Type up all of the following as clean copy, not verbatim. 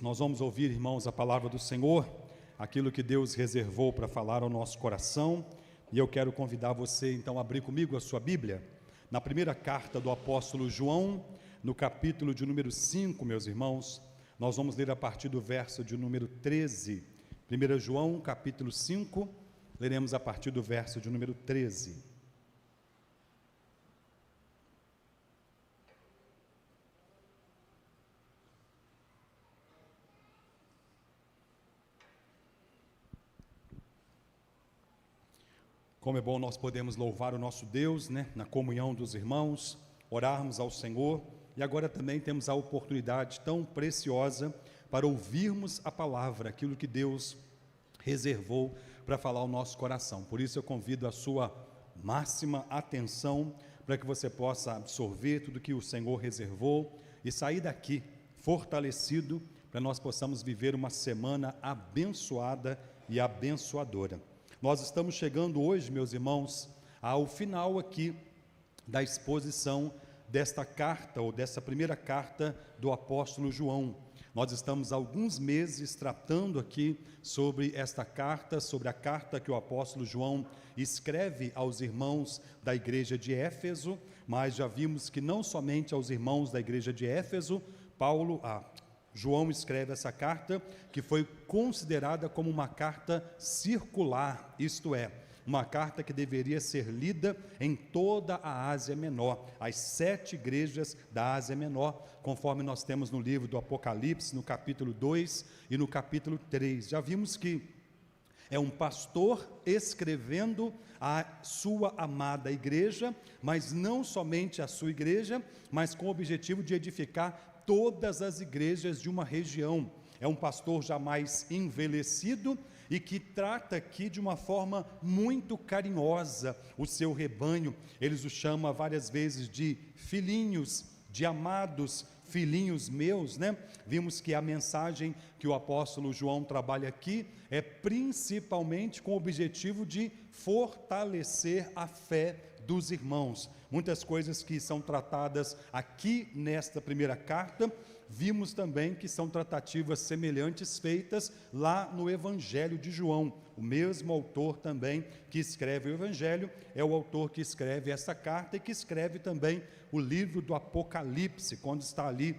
Nós vamos ouvir, irmãos, a palavra do Senhor, aquilo que Deus reservou para falar ao nosso coração, e eu quero convidar você, então, a abrir comigo a sua Bíblia, na primeira carta do apóstolo João, no capítulo de número 5, meus irmãos, nós vamos ler a partir do verso de número 13, 1 João, capítulo 5, leremos a partir do verso de número 13. Como é bom nós podemos louvar o nosso Deus, na comunhão dos irmãos, orarmos ao Senhor, e agora também temos a oportunidade tão preciosa para ouvirmos a palavra, aquilo que Deus reservou para falar ao nosso coração. Por isso eu convido a sua máxima atenção, para que você possa absorver tudo que o Senhor reservou e sair daqui fortalecido, para nós possamos viver uma semana abençoada e abençoadora. Nós estamos chegando hoje, meus irmãos, ao final aqui da exposição desta carta, ou dessa primeira carta do apóstolo João. Nós estamos há alguns meses tratando aqui sobre esta carta, sobre a carta que o apóstolo João escreve aos irmãos da igreja de Éfeso, mas já vimos que não somente aos irmãos da igreja de Éfeso, João escreve essa carta, que foi considerada como uma carta circular, isto é, uma carta que deveria ser lida em toda a Ásia Menor, as 7 igrejas da Ásia Menor, conforme nós temos no livro do Apocalipse, no capítulo 2 e no capítulo 3. Já vimos que é um pastor escrevendo a sua amada igreja, mas não somente a sua igreja, mas com o objetivo de edificar todas as igrejas de uma região. É um pastor já mais envelhecido e que trata aqui de uma forma muito carinhosa o seu rebanho. Eles o chamam várias vezes de filhinhos, de amados filhinhos meus, Vimos que a mensagem que o apóstolo João trabalha aqui é principalmente com o objetivo de fortalecer a fé dos irmãos. Muitas coisas que são tratadas aqui nesta primeira carta, vimos também que são tratativas semelhantes feitas lá no Evangelho de João. O mesmo autor também que escreve o Evangelho é o autor que escreve essa carta e que escreve também o livro do Apocalipse, quando está ali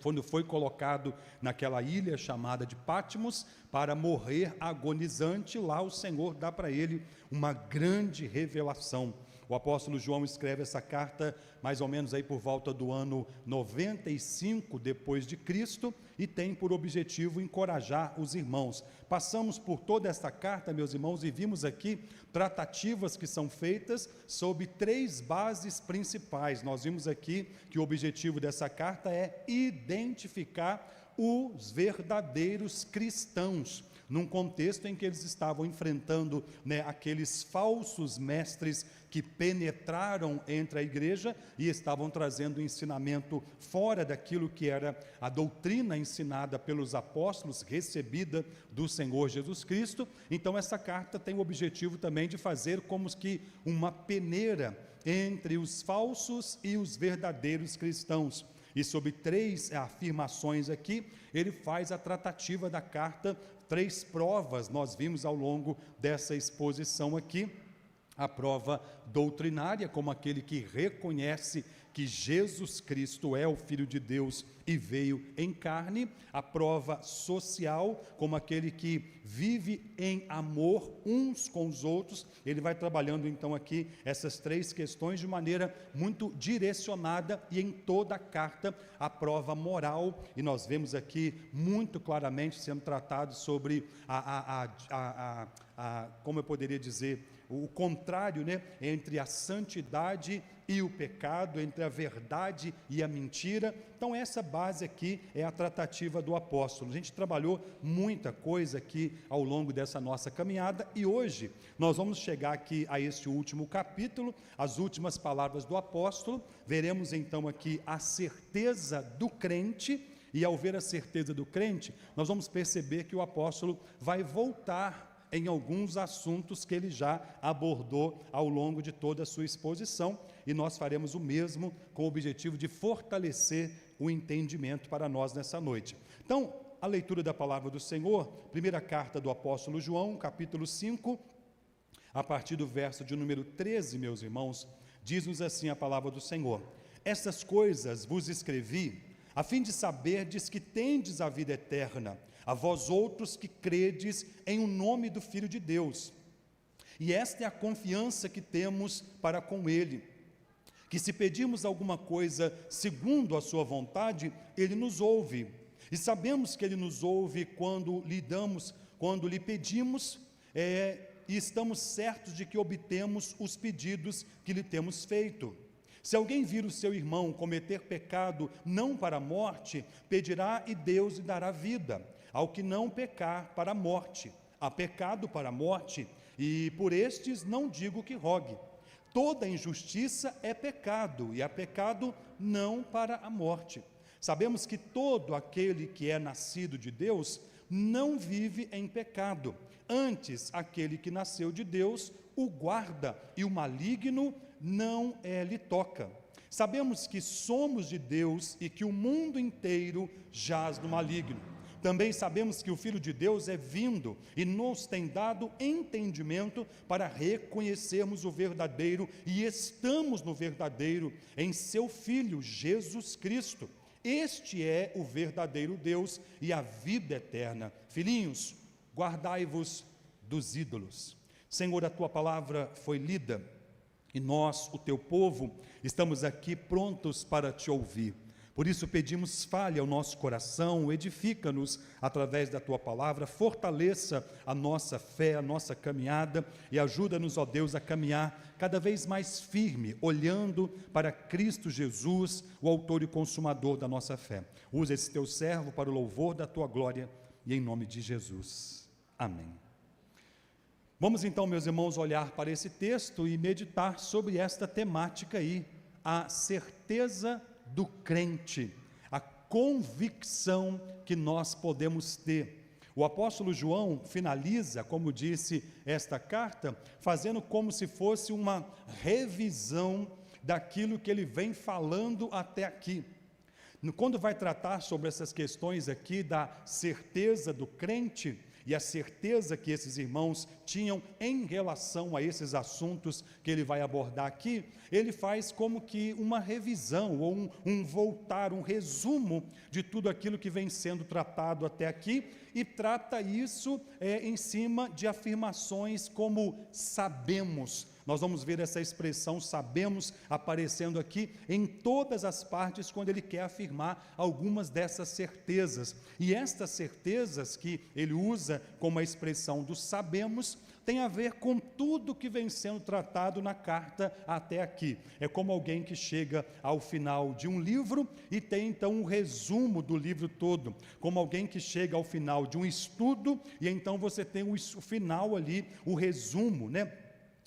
quando foi colocado naquela ilha chamada de Patmos para morrer agonizante. Lá o Senhor dá para ele uma grande revelação. O apóstolo João escreve essa carta mais ou menos aí por volta do ano 95 depois de Cristo e tem por objetivo encorajar os irmãos. Passamos por toda esta carta, meus irmãos, e vimos aqui tratativas que são feitas sob 3 bases principais. Nós vimos aqui que o objetivo dessa carta é identificar os verdadeiros cristãos, num contexto em que eles estavam enfrentando aqueles falsos mestres que penetraram entre a igreja e estavam trazendo ensinamento fora daquilo que era a doutrina ensinada pelos apóstolos, recebida do Senhor Jesus Cristo. Então essa carta tem o objetivo também de fazer como que uma peneira entre os falsos e os verdadeiros cristãos. E sobre 3 afirmações aqui, ele faz a tratativa da carta. 3 provas nós vimos ao longo dessa exposição aqui. A prova doutrinária, como aquele que reconhece que Jesus Cristo é o Filho de Deus e veio em carne. A prova social, como aquele que vive em amor uns com os outros. Ele vai trabalhando então aqui essas 3 questões de maneira muito direcionada, e em toda a carta a prova moral, e nós vemos aqui muito claramente sendo tratado sobre como eu poderia dizer, o contrário, entre a santidade e o pecado, entre a verdade e a mentira. Então essa base aqui é a tratativa do apóstolo. A gente trabalhou muita coisa aqui ao longo dessa nossa caminhada, e hoje nós vamos chegar aqui a este último capítulo, as últimas palavras do apóstolo. Veremos então aqui a certeza do crente, e ao ver a certeza do crente, nós vamos perceber que o apóstolo vai voltar em alguns assuntos que ele já abordou ao longo de toda a sua exposição, e nós faremos o mesmo com o objetivo de fortalecer o entendimento para nós nessa noite. Então, a leitura da palavra do Senhor, primeira carta do apóstolo João, capítulo 5, a partir do verso de número 13, meus irmãos, diz-nos assim a palavra do Senhor: estas coisas vos escrevi, a fim de saberdes que tendes a vida eterna, a vós outros que credes em o nome do Filho de Deus. E esta é a confiança que temos para com Ele, que se pedirmos alguma coisa segundo a sua vontade, Ele nos ouve. E sabemos que Ele nos ouve quando lhe pedimos, e estamos certos de que obtemos os pedidos que lhe temos feito. Se alguém vir o seu irmão cometer pecado não para a morte, pedirá e Deus lhe dará vida. Ao que não pecar para a morte, há pecado para a morte, e por estes não digo que rogue. Toda injustiça é pecado, e há pecado não para a morte. Sabemos que todo aquele que é nascido de Deus não vive em pecado. Antes, aquele que nasceu de Deus o guarda, e o maligno não lhe toca. Sabemos que somos de Deus e que o mundo inteiro jaz no maligno. Também sabemos que o Filho de Deus é vindo e nos tem dado entendimento para reconhecermos o verdadeiro, e estamos no verdadeiro, em seu Filho Jesus Cristo. Este é o verdadeiro Deus e a vida eterna. Filhinhos, guardai-vos dos ídolos. Senhor, a tua palavra foi lida e nós, o teu povo, estamos aqui prontos para te ouvir. Por isso pedimos, fale ao nosso coração, edifica-nos através da tua palavra, fortaleça a nossa fé, a nossa caminhada, e ajuda-nos, ó Deus, a caminhar cada vez mais firme, olhando para Cristo Jesus, o autor e consumador da nossa fé. Usa esse teu servo para o louvor da tua glória, e em nome de Jesus. Amém. Vamos então, meus irmãos, olhar para esse texto e meditar sobre esta temática aí, a certeza do crente, a convicção que nós podemos ter. O apóstolo João finaliza, como disse, esta carta, fazendo como se fosse uma revisão daquilo que ele vem falando até aqui. Quando vai tratar sobre essas questões aqui da certeza do crente, e a certeza que esses irmãos tinham em relação a esses assuntos que ele vai abordar aqui, ele faz como que uma revisão, ou um voltar, um resumo de tudo aquilo que vem sendo tratado até aqui, e trata isso em cima de afirmações como sabemos. Nós vamos ver essa expressão sabemos aparecendo aqui em todas as partes quando ele quer afirmar algumas dessas certezas. E estas certezas que ele usa como a expressão do sabemos tem a ver com tudo que vem sendo tratado na carta até aqui. É como alguém que chega ao final de um livro e tem então um resumo do livro todo, como alguém que chega ao final de um estudo e então você tem o final ali, o resumo, né?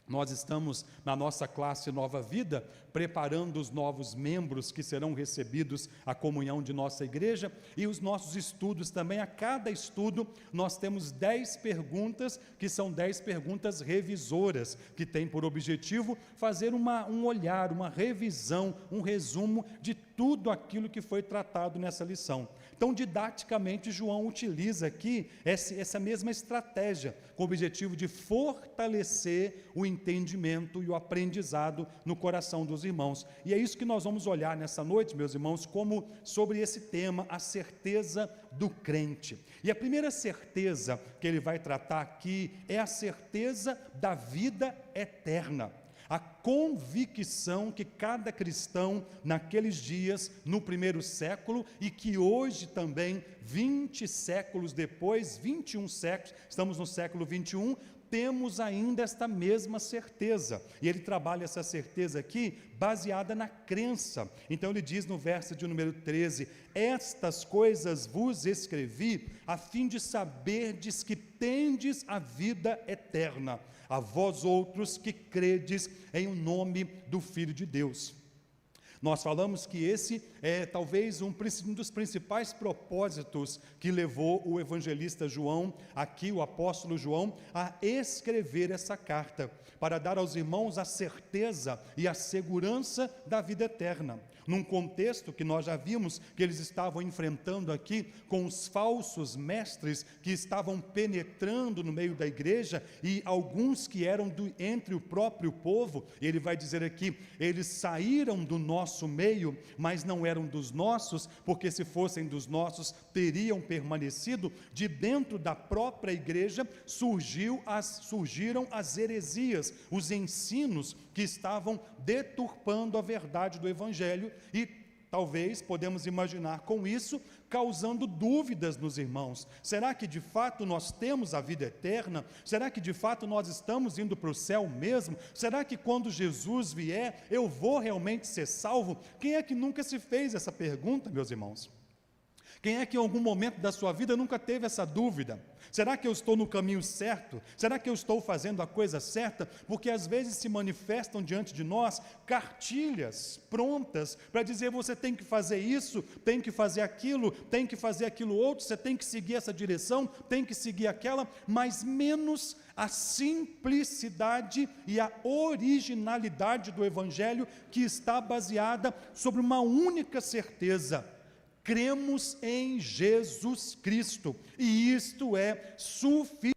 Nós estamos na nossa classe Nova Vida, preparando os novos membros que serão recebidos à comunhão de nossa igreja, e os nossos estudos também, a cada estudo nós temos 10 perguntas, que são 10 perguntas revisoras, que tem por objetivo fazer um olhar, uma revisão, um resumo de tudo aquilo que foi tratado nessa lição. Então, didaticamente, João utiliza aqui essa mesma estratégia, com o objetivo de fortalecer o entendimento e o aprendizado no coração dos irmãos. E é isso que nós vamos olhar nessa noite, meus irmãos, como sobre esse tema, a certeza do crente. E a primeira certeza que ele vai tratar aqui é a certeza da vida eterna. A convicção que cada cristão naqueles dias, no primeiro século, e que hoje também, 20 séculos depois, 21 séculos, estamos no século 21, temos ainda esta mesma certeza, e ele trabalha essa certeza aqui, baseada na crença. Então ele diz no verso de número 13, estas coisas vos escrevi, a fim de saberdes que tendes a vida eterna, a vós outros que credes em o nome do Filho de Deus. Nós falamos que esse é talvez um dos principais propósitos que levou o evangelista João, aqui o apóstolo João, a escrever essa carta, para dar aos irmãos a certeza e a segurança da vida eterna. Num contexto que nós já vimos que eles estavam enfrentando aqui com os falsos mestres que estavam penetrando no meio da igreja e alguns que eram entre o próprio povo, ele vai dizer aqui, eles saíram do nosso meio, mas não eram dos nossos, porque se fossem dos nossos, teriam permanecido. De dentro da própria igreja surgiram as heresias, os ensinos que estavam deturpando a verdade do evangelho e talvez podemos imaginar com isso causando dúvidas nos irmãos. Será que de fato nós temos a vida eterna? Será que de fato nós estamos indo para o céu mesmo? Será que quando Jesus vier eu vou realmente ser salvo? Quem é que nunca se fez essa pergunta, meus irmãos? Quem é que em algum momento da sua vida nunca teve essa dúvida? Será que eu estou no caminho certo? Será que eu estou fazendo a coisa certa? Porque às vezes se manifestam diante de nós cartilhas prontas para dizer você tem que fazer isso, tem que fazer aquilo outro, você tem que seguir essa direção, tem que seguir aquela, mas menos a simplicidade e a originalidade do Evangelho que está baseada sobre uma única certeza: cremos em Jesus Cristo, e isto é suficiente.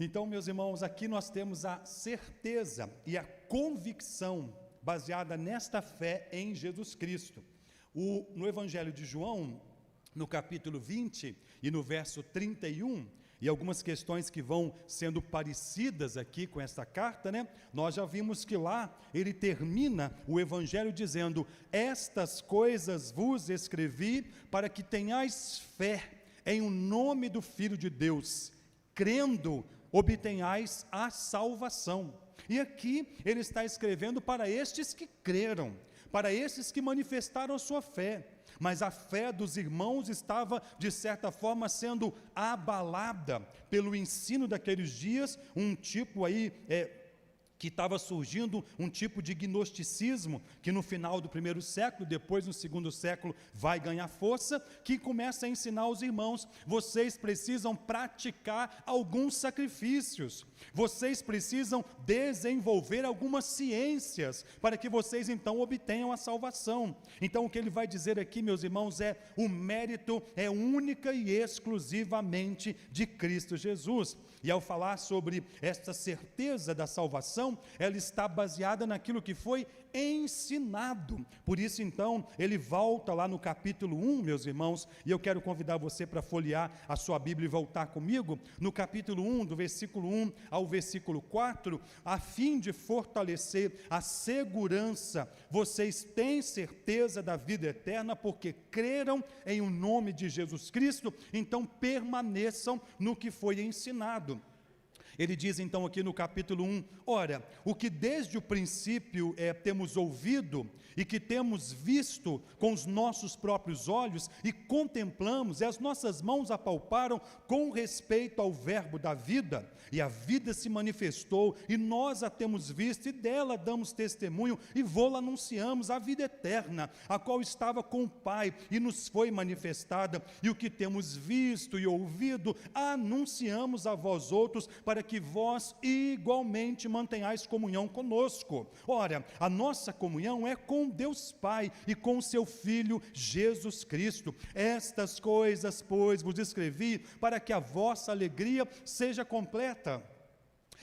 Então, meus irmãos, aqui nós temos a certeza e a convicção baseada nesta fé em Jesus Cristo. No Evangelho de João, no capítulo 20 e no verso 31, e algumas questões que vão sendo parecidas aqui com esta carta, né? Nós já vimos que lá ele termina o Evangelho dizendo: estas coisas vos escrevi para que tenhais fé em o nome do Filho de Deus, crendo obtenhais a salvação. E aqui ele está escrevendo para estes que creram, para estes que manifestaram a sua fé, mas a fé dos irmãos estava de certa forma sendo abalada pelo ensino daqueles dias, um tipo aí que estava surgindo um tipo de gnosticismo, que no final do primeiro século, depois no segundo século, vai ganhar força, que começa a ensinar aos irmãos: vocês precisam praticar alguns sacrifícios, vocês precisam desenvolver algumas ciências, para que vocês então obtenham a salvação. Então o que ele vai dizer aqui, meus irmãos, o mérito é única e exclusivamente de Cristo Jesus. E ao falar sobre esta certeza da salvação, ela está baseada naquilo que foi ensinado. Por isso então, ele volta lá no capítulo 1, meus irmãos, e eu quero convidar você para folhear a sua Bíblia e voltar comigo, no capítulo 1, do versículo 1 ao versículo 4, a fim de fortalecer a segurança, vocês têm certeza da vida eterna, porque creram em o nome de Jesus Cristo, então permaneçam no que foi ensinado. Ele diz então aqui no capítulo 1, ora, o que desde o princípio temos ouvido e que temos visto com os nossos próprios olhos e contemplamos, e as nossas mãos apalparam com respeito ao verbo da vida, e a vida se manifestou, e nós a temos visto, e dela damos testemunho, e vô-la anunciamos, a vida eterna, a qual estava com o Pai, e nos foi manifestada, e o que temos visto e ouvido, anunciamos a vós outros, para que vós igualmente mantenhais comunhão conosco. Ora, a nossa comunhão é com Deus Pai e com o seu Filho Jesus Cristo. Estas coisas, pois, vos escrevi para que a vossa alegria seja completa.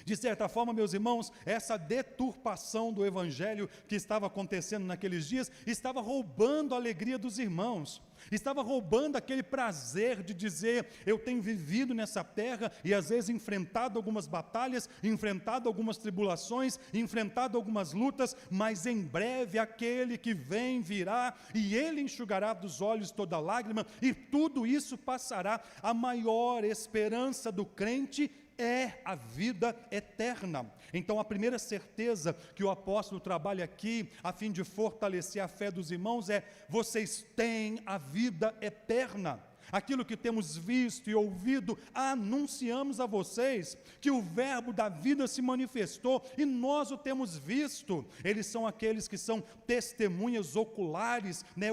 De certa forma, meus irmãos, essa deturpação do evangelho que estava acontecendo naqueles dias, estava roubando a alegria dos irmãos, estava roubando aquele prazer de dizer: eu tenho vivido nessa terra e às vezes enfrentado algumas batalhas, enfrentado algumas tribulações, enfrentado algumas lutas, mas em breve aquele que vem virá e ele enxugará dos olhos toda lágrima e tudo isso passará. A maior esperança do crente é a vida eterna. Então a primeira certeza que o apóstolo trabalha aqui, a fim de fortalecer a fé dos irmãos, é: vocês têm a vida eterna. Aquilo que temos visto e ouvido, anunciamos a vocês, que o verbo da vida se manifestou e nós o temos visto. Eles são aqueles que são testemunhas oculares, né?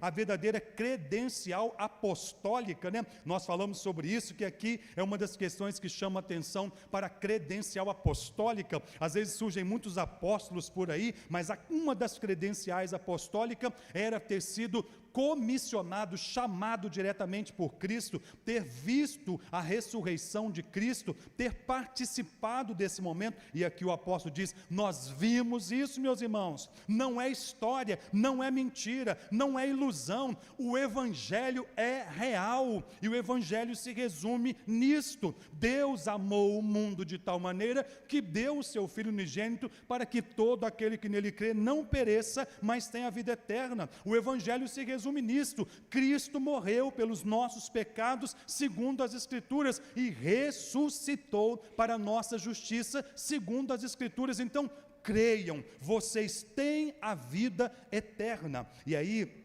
A verdadeira credencial apostólica, né? Nós falamos sobre isso, que aqui é uma das questões que chama atenção para a credencial apostólica. Às vezes surgem muitos apóstolos por aí, mas uma das credenciais apostólicas era ter sido comissionado, chamado diretamente por Cristo, ter visto a ressurreição de Cristo, ter participado desse momento. E aqui o apóstolo diz: nós vimos isso, meus irmãos. Não é história, não é mentira, não é ilusão. O evangelho é real e o evangelho se resume nisto: Deus amou o mundo de tal maneira que deu o seu Filho unigênito para que todo aquele que nele crê não pereça, mas tenha a vida eterna. O evangelho se resume nisto: Cristo morreu pelos nossos pecados segundo as Escrituras e ressuscitou para a nossa justiça segundo as Escrituras. Então creiam, vocês têm a vida eterna. E aí,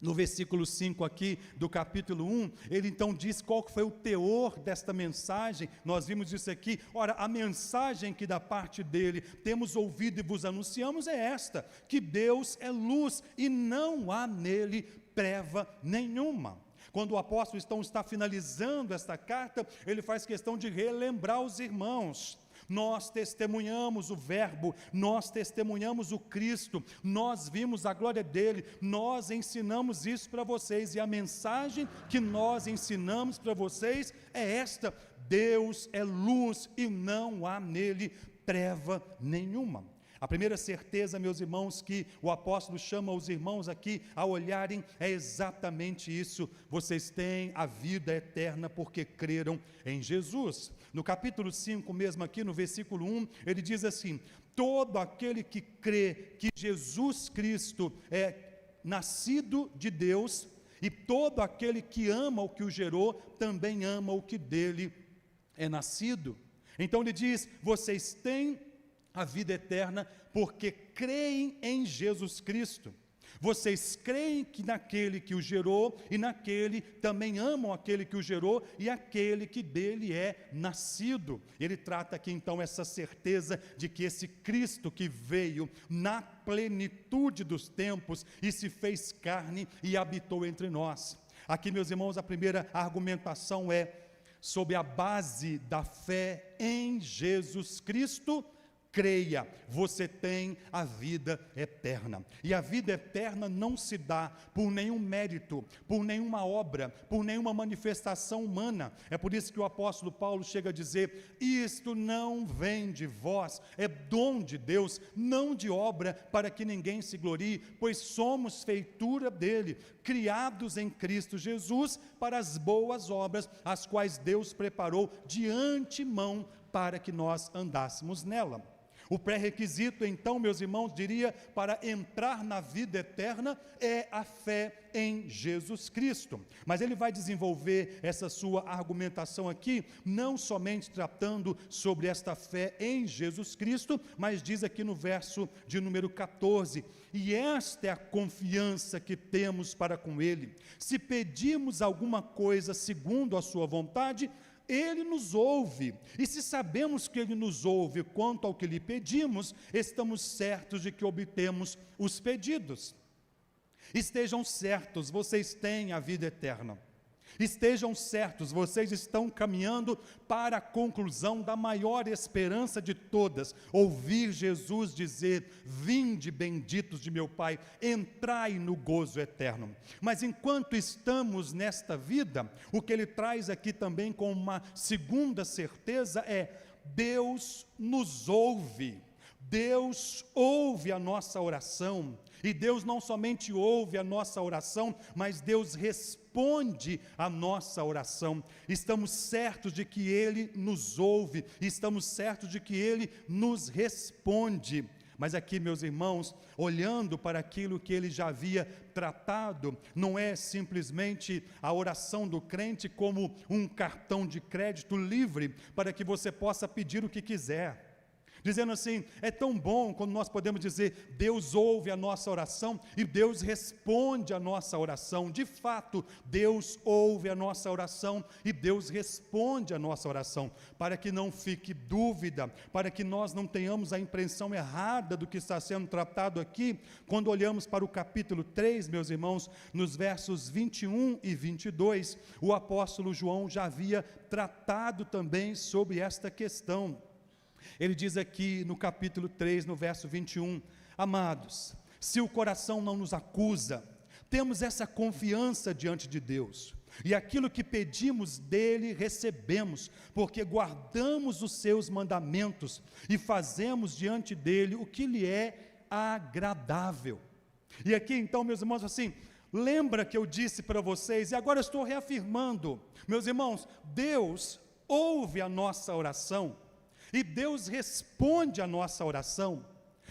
no versículo 5 aqui do capítulo 1, ele então diz qual foi o teor desta mensagem. Nós vimos isso aqui. Ora, a mensagem que da parte dele temos ouvido e vos anunciamos é esta: que Deus é luz e não há nele treva nenhuma. Quando o apóstolo está finalizando esta carta, ele faz questão de relembrar os irmãos: nós testemunhamos o verbo, nós testemunhamos o Cristo, nós vimos a glória dele, nós ensinamos isso para vocês, e a mensagem que nós ensinamos para vocês é esta: Deus é luz e não há nele treva nenhuma. A primeira certeza, meus irmãos, que o apóstolo chama os irmãos aqui a olharem é exatamente isso: vocês têm a vida eterna porque creram em Jesus. No capítulo 5 mesmo aqui, no versículo 1, ele diz assim: todo aquele que crê que Jesus Cristo é nascido de Deus, e todo aquele que ama o que o gerou, também ama o que dele é nascido. Então ele diz: vocês têm a vida eterna porque creem em Jesus Cristo. Vocês creem que naquele que o gerou, e naquele também amam aquele que o gerou e aquele que dele é nascido. Ele trata aqui então essa certeza de que esse Cristo que veio na plenitude dos tempos e se fez carne e habitou entre nós. Aqui, meus irmãos, a primeira argumentação é sobre a base da fé em Jesus Cristo. Creia, você tem a vida eterna. E a vida eterna não se dá por nenhum mérito, por nenhuma obra, por nenhuma manifestação humana. É por isso que o apóstolo Paulo chega a dizer: isto não vem de vós, é dom de Deus, não de obra, para que ninguém se glorie, pois somos feitura dele, criados em Cristo Jesus para as boas obras, as quais Deus preparou de antemão para que nós andássemos nela. O pré-requisito, então, meus irmãos, diria, para entrar na vida eterna é a fé em Jesus Cristo. Mas ele vai desenvolver essa sua argumentação aqui, não somente tratando sobre esta fé em Jesus Cristo, mas diz aqui no verso de número 14: e esta é a confiança que temos para com ele. Se pedimos alguma coisa segundo a sua vontade, ele nos ouve, e se sabemos que ele nos ouve quanto ao que lhe pedimos, estamos certos de que obtemos os pedidos. Estejam certos, vocês têm a vida eterna. Estejam certos, vocês estão caminhando para a conclusão da maior esperança de todas: ouvir Jesus dizer: vinde benditos de meu Pai, entrai no gozo eterno. Mas enquanto estamos nesta vida, o que ele traz aqui também com uma segunda certeza é: Deus nos ouve. Deus ouve a nossa oração, e Deus não somente ouve a nossa oração, mas Deus responde a nossa oração. Estamos certos de que Ele nos ouve, estamos certos de que Ele nos responde. Mas aqui, meus irmãos, olhando para aquilo que Ele já havia tratado, não é simplesmente a oração do crente como um cartão de crédito livre para que você possa pedir o que quiser. Dizendo assim, é tão bom quando nós podemos dizer, Deus ouve a nossa oração e Deus responde a nossa oração. De fato, Deus ouve a nossa oração e Deus responde a nossa oração. Para que não fique dúvida, para que nós não tenhamos a impressão errada do que está sendo tratado aqui, quando olhamos para o capítulo 3, meus irmãos, nos versos 21 e 22, o apóstolo João já havia tratado também sobre esta questão. Ele diz aqui no capítulo 3, no verso 21, amados, se o coração não nos acusa, temos essa confiança diante de Deus, e aquilo que pedimos dele recebemos, porque guardamos os seus mandamentos, e fazemos diante dele o que lhe é agradável. E aqui então, meus irmãos, assim, lembra que eu disse para vocês, e agora eu estou reafirmando, meus irmãos, Deus ouve a nossa oração, e Deus responde a nossa oração,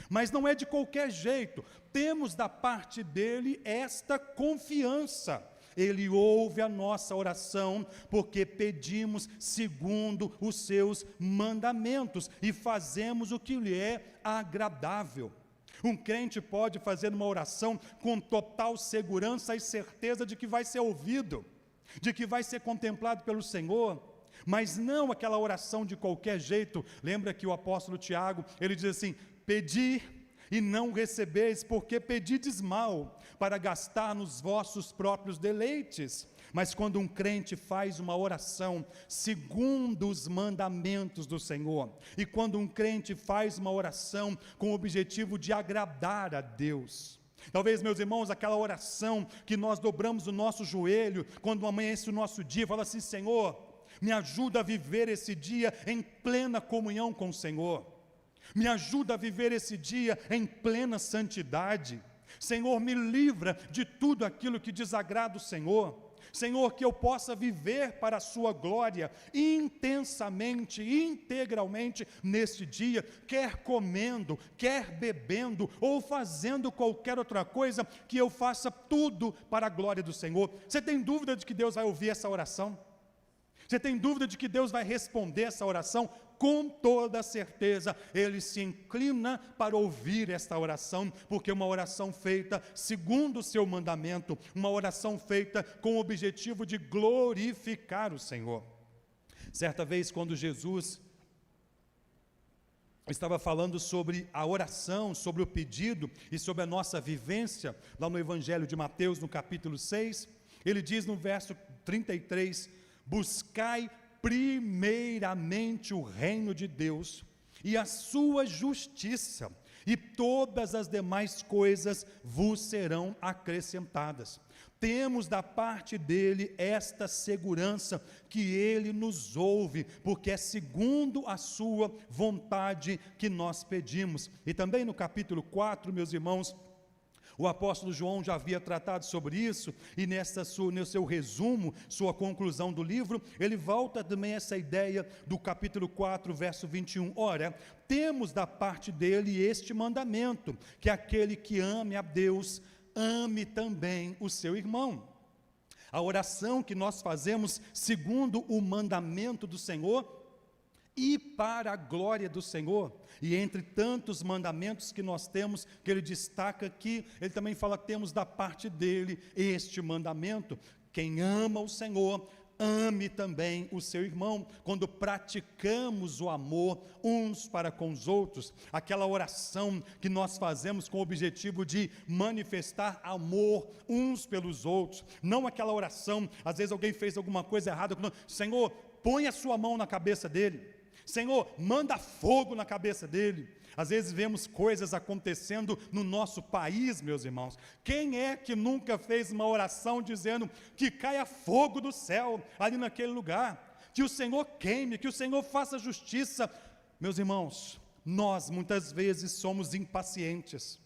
mas não é de qualquer jeito, temos da parte dele esta confiança, Ele ouve a nossa oração, porque pedimos segundo os seus mandamentos, e fazemos o que lhe é agradável. Um crente pode fazer uma oração com total segurança e certeza de que vai ser ouvido, de que vai ser contemplado pelo Senhor, mas não aquela oração de qualquer jeito. Lembra que o apóstolo Tiago, ele diz assim, pedi e não recebeis, porque pedides mal, para gastar nos vossos próprios deleites. Mas quando um crente faz uma oração segundo os mandamentos do Senhor, e quando um crente faz uma oração com o objetivo de agradar a Deus, talvez, meus irmãos, aquela oração que nós dobramos o nosso joelho, quando amanhece o nosso dia, fala assim, Senhor, me ajuda a viver esse dia em plena comunhão com o Senhor, me ajuda a viver esse dia em plena santidade, Senhor, me livra de tudo aquilo que desagrada o Senhor, Senhor, que eu possa viver para a sua glória, intensamente, integralmente neste dia, quer comendo, quer bebendo, ou fazendo qualquer outra coisa, que eu faça tudo para a glória do Senhor. Você tem dúvida de que Deus vai ouvir essa oração? Você tem dúvida de que Deus vai responder essa oração? Com toda certeza, Ele se inclina para ouvir esta oração, porque é uma oração feita segundo o seu mandamento, uma oração feita com o objetivo de glorificar o Senhor. Certa vez, quando Jesus estava falando sobre a oração, sobre o pedido e sobre a nossa vivência, lá no Evangelho de Mateus, no capítulo 6, ele diz no verso 33, buscai primeiramente o reino de Deus e a sua justiça, e todas as demais coisas vos serão acrescentadas. Temos da parte dele esta segurança, que ele nos ouve, porque é segundo a sua vontade que nós pedimos. E também no capítulo 4, meus irmãos, o apóstolo João já havia tratado sobre isso, e no seu resumo, sua conclusão do livro, ele volta também a essa ideia do capítulo 4, verso 21. Ora, temos da parte dele este mandamento, que aquele que ame a Deus, ame também o seu irmão. A oração que nós fazemos segundo o mandamento do Senhor, e para a glória do Senhor, e entre tantos mandamentos que nós temos, que ele destaca aqui, ele também fala que temos da parte dele este mandamento, quem ama o Senhor, ame também o seu irmão. Quando praticamos o amor uns para com os outros, aquela oração que nós fazemos com o objetivo de manifestar amor uns pelos outros, não aquela oração, às vezes alguém fez alguma coisa errada, Senhor, põe a sua mão na cabeça dele, Senhor, manda fogo na cabeça dele. Às vezes vemos coisas acontecendo no nosso país, meus irmãos. Quem é que nunca fez uma oração dizendo que caia fogo do céu ali naquele lugar? que o Senhor queime, que o Senhor faça justiça. Meus irmãos, nós muitas vezes somos impacientes.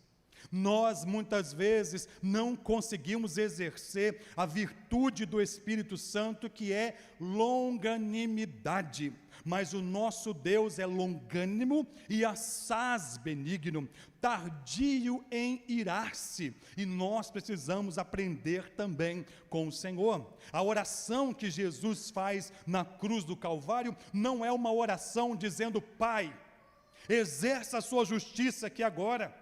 Nós muitas vezes não conseguimos exercer a virtude do Espírito Santo, que é longanimidade. Mas o nosso Deus é longânimo e assaz benigno, tardio em irar-se, e nós precisamos aprender também com o Senhor. A oração que Jesus faz na cruz do Calvário não é uma oração dizendo: Pai, exerça a sua justiça aqui agora,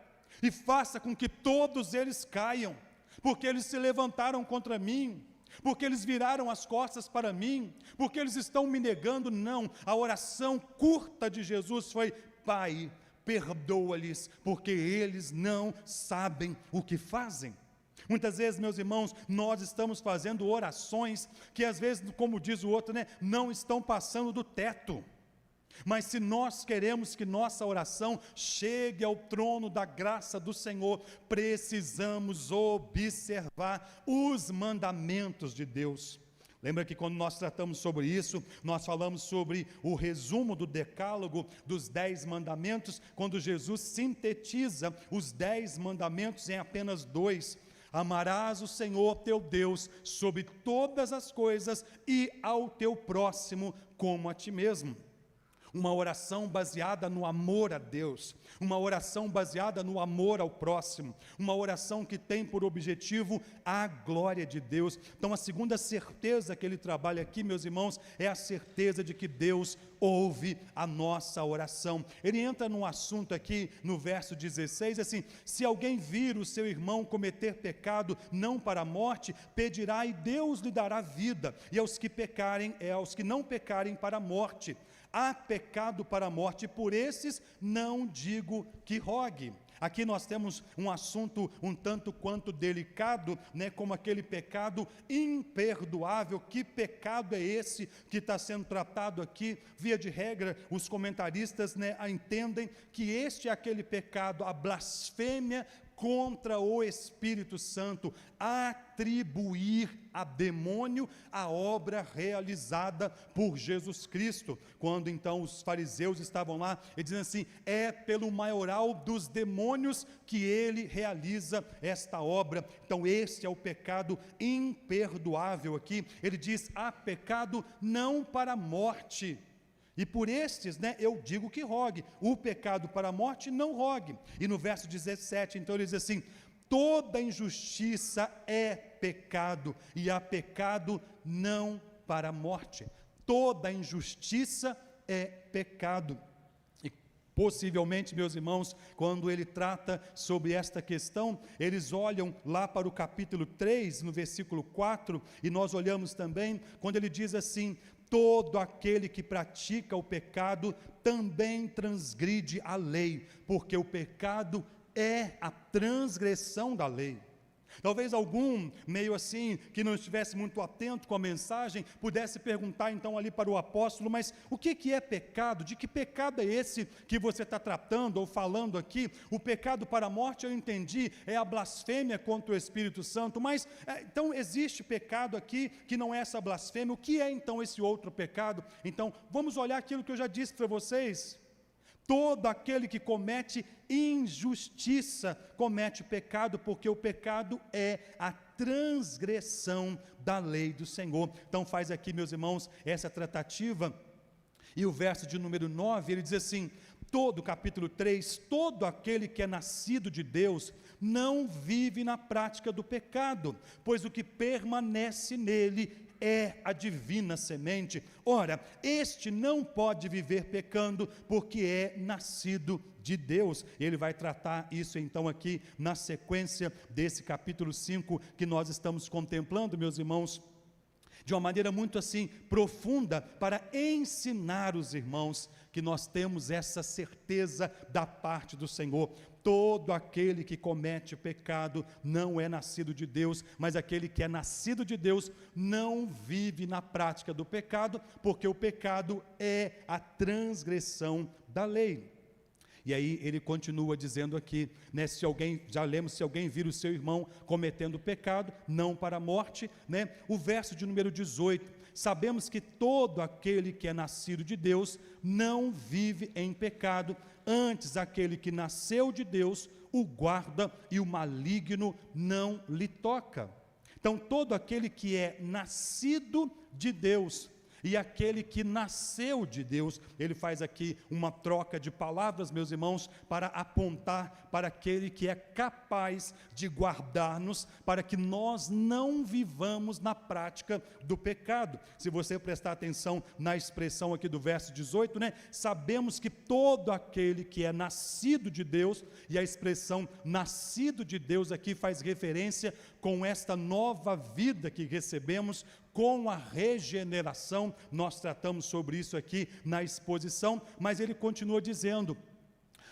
e faça com que todos eles caiam, porque eles se levantaram contra mim, porque eles viraram as costas para mim, porque eles estão me negando. Não, a oração curta de Jesus foi: Pai, perdoa-lhes, porque eles não sabem o que fazem. Muitas vezes, meus irmãos, nós estamos fazendo orações que às vezes, como diz o outro, não estão passando do teto. Mas se nós queremos que nossa oração chegue ao trono da graça do Senhor, precisamos observar os mandamentos de Deus. Lembra que quando nós tratamos sobre isso, nós falamos sobre o resumo do decálogo dos 10 mandamentos, quando Jesus sintetiza os 10 mandamentos em apenas 2. Amarás o Senhor teu Deus sobre todas as coisas e ao teu próximo como a ti mesmo. Uma oração baseada no amor a Deus, uma oração baseada no amor ao próximo, uma oração que tem por objetivo a glória de Deus. Então, a segunda certeza que ele trabalha aqui, meus irmãos, é a certeza de que Deus ouve a nossa oração. Ele entra num assunto aqui no verso 16, assim: se alguém vir o seu irmão cometer pecado não para a morte, pedirá e Deus lhe dará vida, e aos que pecarem, aos que não pecarem para a morte. Há pecado para a morte, por esses não digo que rogue. Aqui nós temos um assunto um tanto quanto delicado, como aquele pecado imperdoável. Que pecado é esse que está sendo tratado aqui? Via de regra, os comentaristas entendem que este é aquele pecado, a blasfêmia contra o Espírito Santo, atribuir a demônio a obra realizada por Jesus Cristo. Quando então os fariseus estavam lá, eles dizem assim: é pelo maioral dos demônios que ele realiza esta obra. Então este é o pecado imperdoável aqui. Ele diz: há pecado não para a morte, e por estes, eu digo que rogue. O pecado para a morte não rogue. E no verso 17, então ele diz assim: toda injustiça é pecado, e há pecado não para a morte. Toda injustiça é pecado. E possivelmente, meus irmãos, quando ele trata sobre esta questão, eles olham lá para o capítulo 3, no versículo 4, e nós olhamos também, quando ele diz assim: todo aquele que pratica o pecado também transgride a lei, porque o pecado é a transgressão da lei. Talvez algum, meio assim, que não estivesse muito atento com a mensagem, pudesse perguntar então ali para o apóstolo: mas o que é pecado? De que pecado é esse que você está tratando ou falando aqui? O pecado para a morte eu entendi, é a blasfêmia contra o Espírito Santo, mas então existe pecado aqui que não é essa blasfêmia. O que é então esse outro pecado? Então vamos olhar aquilo que eu já disse para vocês. Todo aquele que comete injustiça comete pecado, porque o pecado é a transgressão da lei do Senhor. Então faz aqui, meus irmãos, essa tratativa, e o verso de número 9, ele diz assim: capítulo 3, todo aquele que é nascido de Deus não vive na prática do pecado, pois o que permanece nele é a divina semente. Ora, este não pode viver pecando, porque é nascido de Deus. Ele vai tratar isso então aqui na sequência desse capítulo 5 que nós estamos contemplando, meus irmãos, de uma maneira muito assim profunda, para ensinar os irmãos que nós temos essa certeza da parte do Senhor. Todo aquele que comete pecado não é nascido de Deus, mas aquele que é nascido de Deus não vive na prática do pecado, porque o pecado é a transgressão da lei. E aí ele continua dizendo aqui, se alguém, já lemos, se alguém vir o seu irmão cometendo pecado, não para a morte, o verso de número 18, sabemos que todo aquele que é nascido de Deus não vive em pecado, antes aquele que nasceu de Deus o guarda e o maligno não lhe toca. Então, todo aquele que é nascido de Deus e aquele que nasceu de Deus, ele faz aqui uma troca de palavras, meus irmãos, para apontar para aquele que é capaz de guardar-nos, para que nós não vivamos na prática do pecado. Se você prestar atenção na expressão aqui do verso 18, sabemos que todo aquele que é nascido de Deus, e a expressão nascido de Deus aqui faz referência com esta nova vida que recebemos, com a regeneração. Nós tratamos sobre isso aqui na exposição, mas ele continua dizendo: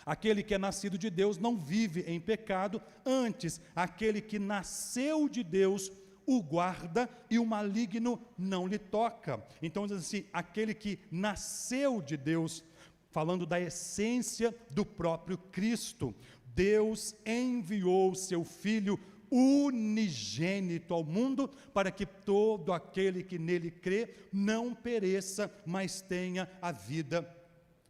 aquele que é nascido de Deus não vive em pecado, antes aquele que nasceu de Deus o guarda e o maligno não lhe toca. Então diz assim, aquele que nasceu de Deus, falando da essência do próprio Cristo. Deus enviou o seu Filho unigênito ao mundo, para que todo aquele que nele crê não pereça, mas tenha a vida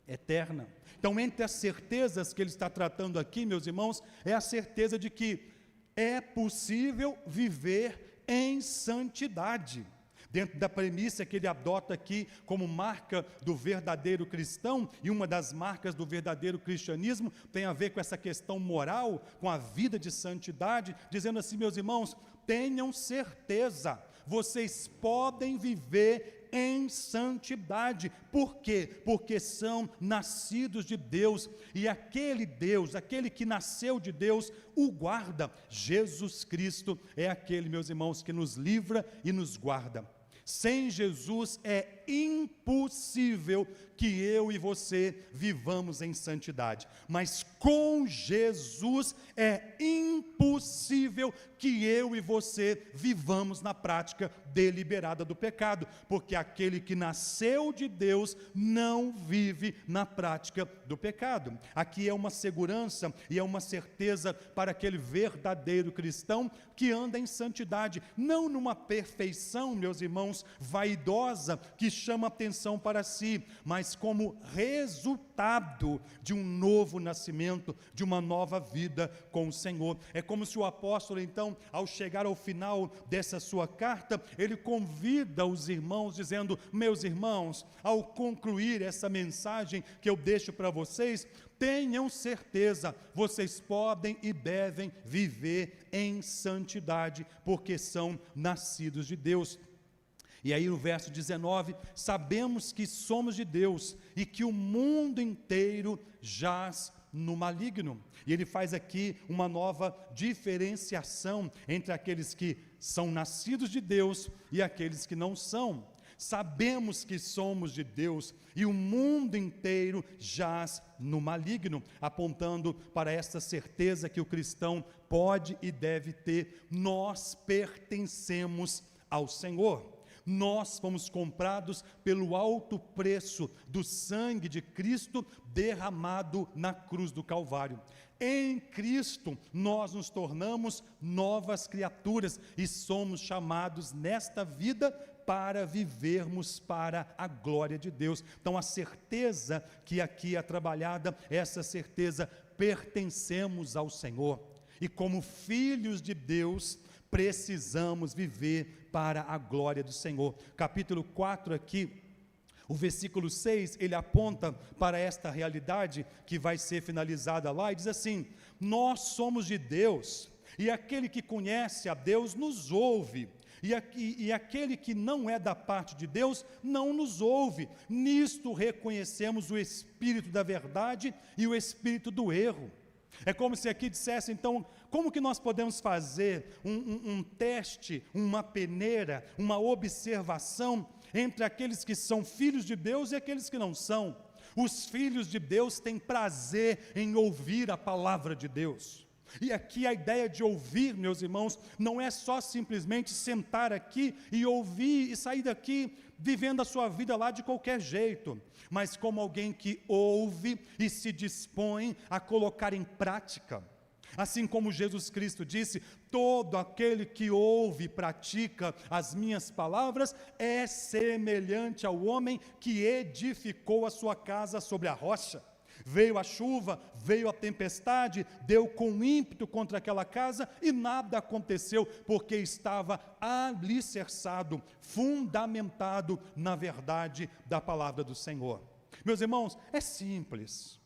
eterna. Então, entre as certezas que ele está tratando aqui, meus irmãos, é a certeza de que é possível viver em santidade. Dentro da premissa que ele adota aqui como marca do verdadeiro cristão, e uma das marcas do verdadeiro cristianismo tem a ver com essa questão moral, com a vida de santidade, dizendo assim, meus irmãos, tenham certeza, vocês podem viver em santidade. Por quê? Porque são nascidos de Deus, e aquele Deus, aquele que nasceu de Deus, o guarda. Jesus Cristo é aquele, meus irmãos, que nos livra e nos guarda. Sem Jesus é impossível que eu e você vivamos em santidade, mas com Jesus é impossível que eu e você vivamos na prática deliberada do pecado, porque aquele que nasceu de Deus não vive na prática do pecado. Aqui é uma segurança e é uma certeza para aquele verdadeiro cristão que anda em santidade, não numa perfeição, meus irmãos, vaidosa, que chama atenção para si, mas como resultado de um novo nascimento, de uma nova vida com o Senhor. É como se o apóstolo, então, ao chegar ao final dessa sua carta, ele convida os irmãos, dizendo, meus irmãos, ao concluir essa mensagem que eu deixo para vocês, tenham certeza, vocês podem e devem viver em santidade, porque são nascidos de Deus. E aí no verso 19, sabemos que somos de Deus e que o mundo inteiro jaz no maligno. E ele faz aqui uma nova diferenciação entre aqueles que são nascidos de Deus e aqueles que não são. Sabemos que somos de Deus e o mundo inteiro jaz no maligno, apontando para esta certeza que o cristão pode e deve ter: nós pertencemos ao Senhor. Nós fomos comprados pelo alto preço do sangue de Cristo derramado na cruz do Calvário. Em Cristo nós nos tornamos novas criaturas e somos chamados nesta vida para vivermos para a glória de Deus. Então a certeza que aqui é trabalhada, essa certeza, pertencemos ao Senhor. E como filhos de Deus, precisamos viver para a glória do Senhor. Capítulo 4 aqui, o versículo 6, ele aponta para esta realidade que vai ser finalizada lá, e diz assim: nós somos de Deus, e aquele que conhece a Deus nos ouve, e aquele que não é da parte de Deus não nos ouve. Nisto reconhecemos o espírito da verdade e o espírito do erro. É como se aqui dissesse, então, como que nós podemos fazer um teste, uma peneira, uma observação entre aqueles que são filhos de Deus e aqueles que não são? Os filhos de Deus têm prazer em ouvir a palavra de Deus. E aqui a ideia de ouvir, meus irmãos, não é só simplesmente sentar aqui e ouvir e sair daqui vivendo a sua vida lá de qualquer jeito, mas como alguém que ouve e se dispõe a colocar em prática. Assim como Jesus Cristo disse: todo aquele que ouve e pratica as minhas palavras é semelhante ao homem que edificou a sua casa sobre a rocha. Veio a chuva, veio a tempestade, deu com ímpeto contra aquela casa e nada aconteceu, porque estava alicerçado, fundamentado na verdade da palavra do Senhor. Meus irmãos, é simples,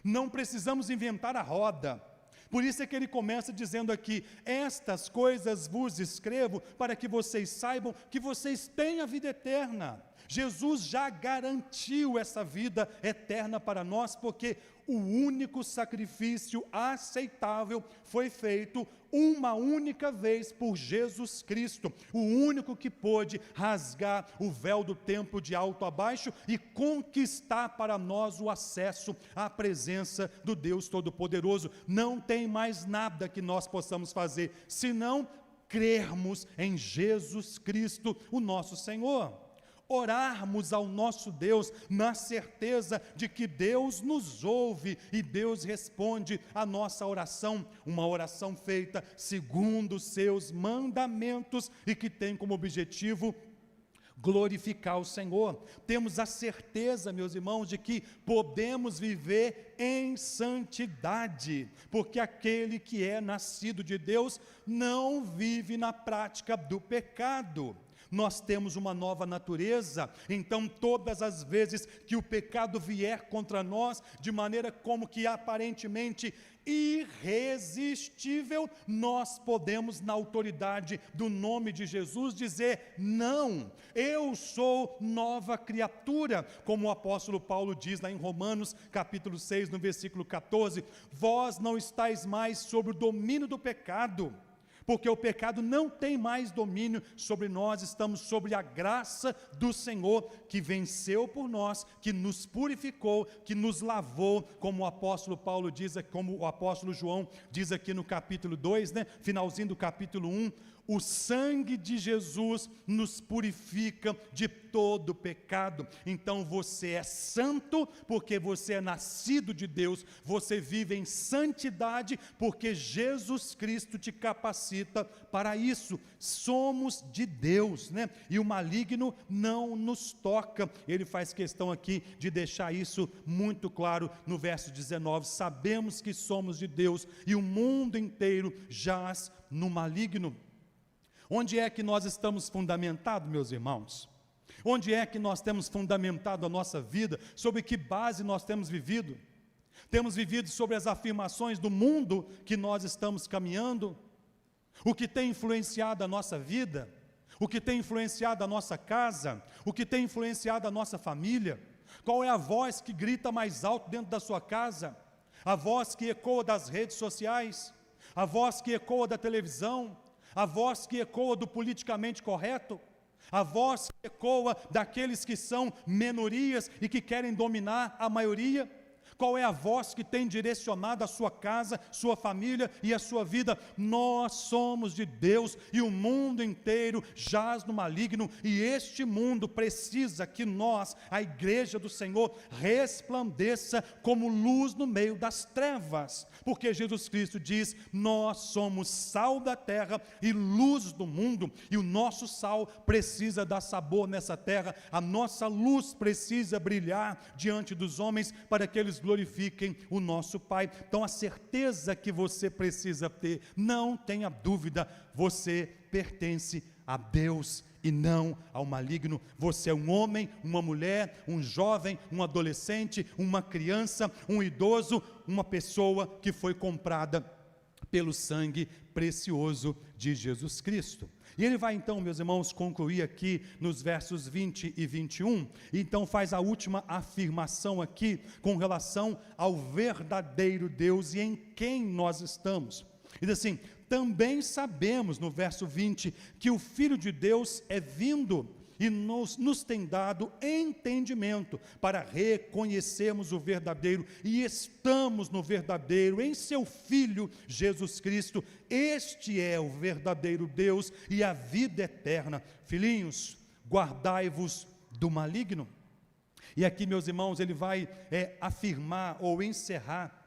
não precisamos inventar a roda. Por isso é que ele começa dizendo aqui: estas coisas vos escrevo para que vocês saibam que vocês têm a vida eterna. Jesus já garantiu essa vida eterna para nós, porque o único sacrifício aceitável foi feito uma única vez por Jesus Cristo, o único que pôde rasgar o véu do templo de alto a baixo e conquistar para nós o acesso à presença do Deus Todo-Poderoso. Não tem mais nada que nós possamos fazer, senão crermos em Jesus Cristo, o nosso Senhor. Orarmos ao nosso Deus na certeza de que Deus nos ouve e Deus responde a nossa oração, uma oração feita segundo os seus mandamentos e que tem como objetivo glorificar o Senhor. Temos a certeza, meus irmãos, de que podemos viver em santidade, porque aquele que é nascido de Deus não vive na prática do pecado. Nós temos uma nova natureza, então todas as vezes que o pecado vier contra nós, de maneira como que aparentemente irresistível, nós podemos, na autoridade do nome de Jesus, dizer: não, eu sou nova criatura, como o apóstolo Paulo diz lá em Romanos capítulo 6, no versículo 14, vós não estáis mais sob o domínio do pecado, porque o pecado não tem mais domínio sobre nós, estamos sobre a graça do Senhor, que venceu por nós, que nos purificou, que nos lavou, como o apóstolo Paulo diz, como o apóstolo João diz aqui no capítulo 2, finalzinho do capítulo 1, o sangue de Jesus nos purifica de todo pecado. Então você é santo porque você é nascido de Deus, você vive em santidade porque Jesus Cristo te capacita para isso. Somos de Deus, e o maligno não nos toca. Ele faz questão aqui de deixar isso muito claro no verso 19, sabemos que somos de Deus e o mundo inteiro jaz no maligno. Onde é que nós estamos fundamentados, meus irmãos? Onde é que nós temos fundamentado a nossa vida? Sobre que base nós temos vivido? Temos vivido sobre as afirmações do mundo que nós estamos caminhando? O que tem influenciado a nossa vida? O que tem influenciado a nossa casa? O que tem influenciado a nossa família? Qual é a voz que grita mais alto dentro da sua casa? A voz que ecoa das redes sociais? A voz que ecoa da televisão? A voz que ecoa do politicamente correto? A voz que ecoa daqueles que são minorias e que querem dominar a maioria? Qual é a voz que tem direcionado a sua casa, sua família e a sua vida? Nós somos de Deus e o mundo inteiro jaz no maligno, e este mundo precisa que nós, a igreja do Senhor, resplandeça como luz no meio das trevas, porque Jesus Cristo diz: nós somos sal da terra e luz do mundo, e o nosso sal precisa dar sabor nessa terra, a nossa luz precisa brilhar diante dos homens para que eles glorifiquem o nosso Pai. Então a certeza que você precisa ter, não tenha dúvida, você pertence a Deus e não ao maligno. Você é um homem, uma mulher, um jovem, um adolescente, uma criança, um idoso, uma pessoa que foi comprada pelo sangue precioso de Jesus Cristo. E ele vai então, meus irmãos, concluir aqui nos versos 20 e 21, então faz a última afirmação aqui com relação ao verdadeiro Deus e em quem nós estamos. Ele diz assim: também sabemos, no verso 20, que o Filho de Deus é vindo e nos tem dado entendimento para reconhecermos o verdadeiro, e estamos no verdadeiro, em seu Filho Jesus Cristo. Este é o verdadeiro Deus e a vida eterna. Filhinhos, guardai-vos do maligno. E aqui, meus irmãos, ele vai afirmar ou encerrar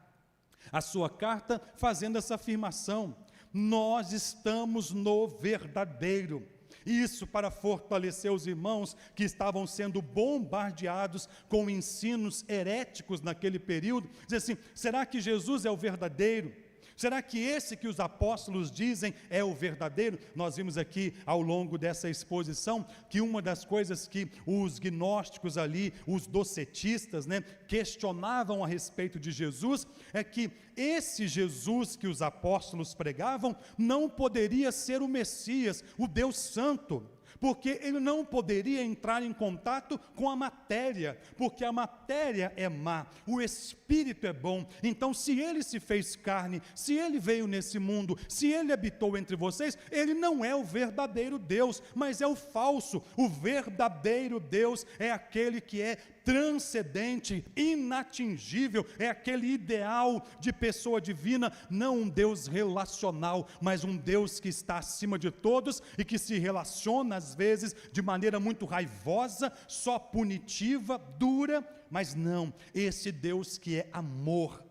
a sua carta fazendo essa afirmação: nós estamos no verdadeiro. Isso para fortalecer os irmãos que estavam sendo bombardeados com ensinos heréticos naquele período. Dizer assim: será que Jesus é o verdadeiro? Será que esse que os apóstolos dizem é o verdadeiro? Nós vimos aqui ao longo dessa exposição que uma das coisas que os gnósticos ali, os docetistas, questionavam a respeito de Jesus, é que esse Jesus que os apóstolos pregavam não poderia ser o Messias, o Deus Santo, porque ele não poderia entrar em contato com a matéria, porque a matéria é má, o Espírito é bom. Então, se ele se fez carne, se ele veio nesse mundo, se ele habitou entre vocês, ele não é o verdadeiro Deus, mas é o falso. O verdadeiro Deus é aquele que é transcendente, inatingível, é aquele ideal de pessoa divina, não um Deus relacional, mas um Deus que está acima de todos e que se relaciona às vezes de maneira muito raivosa, só punitiva, dura, mas não, esse Deus que é amor.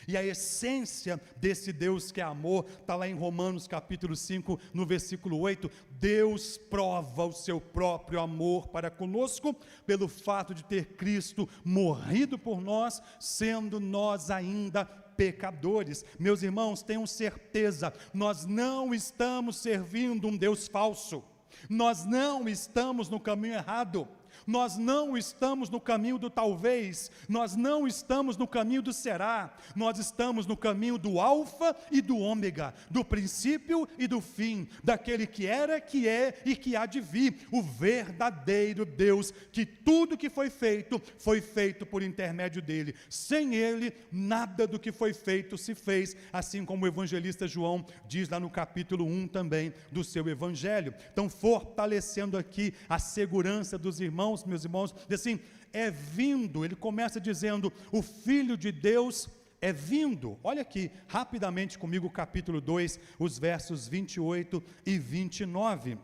E a essência desse Deus que é amor está lá em Romanos capítulo 5, no versículo 8. Deus prova o seu próprio amor para conosco, pelo fato de ter Cristo morrido por nós, sendo nós ainda pecadores. Meus irmãos, tenham certeza, nós não estamos servindo um Deus falso, nós não estamos no caminho errado. Nós não estamos no caminho do talvez, nós não estamos no caminho do será, nós estamos no caminho do alfa e do ômega, do princípio e do fim, daquele que era, que é e que há de vir, o verdadeiro Deus, que tudo que foi feito por intermédio dele. Sem ele, nada do que foi feito se fez, assim como o evangelista João diz lá no capítulo 1 também do seu evangelho. Então, fortalecendo aqui a segurança dos irmãos, meus irmãos, assim, é vindo, ele começa dizendo, o Filho de Deus é vindo. Olha aqui, rapidamente comigo, o capítulo 2, os versos 28 e 29,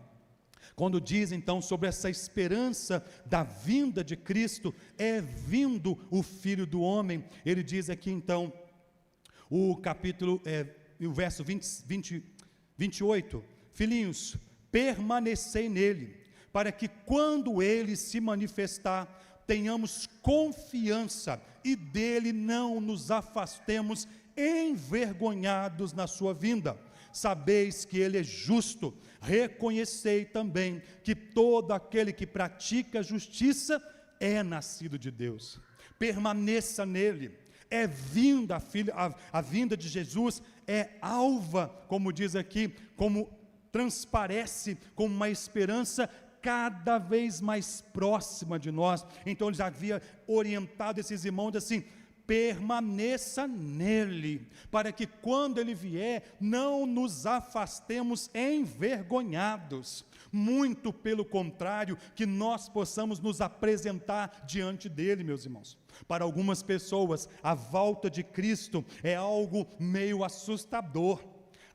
quando diz então sobre essa esperança da vinda de Cristo, é vindo o Filho do Homem, ele diz aqui então, o capítulo, o verso 28, filhinhos, permanecei nele, para que quando ele se manifestar, tenhamos confiança e dele não nos afastemos envergonhados na sua vinda. Sabeis que ele é justo, reconhecei também que todo aquele que pratica justiça é nascido de Deus. Permaneça nele. É vinda a vinda de Jesus, é alva, como diz aqui, como transparece como uma esperança cada vez mais próxima de nós. Então ele já havia orientado esses irmãos assim: permaneça nele, para que quando ele vier, não nos afastemos envergonhados, muito pelo contrário, que nós possamos nos apresentar diante dele, meus irmãos. Para algumas pessoas, a volta de Cristo é algo meio assustador,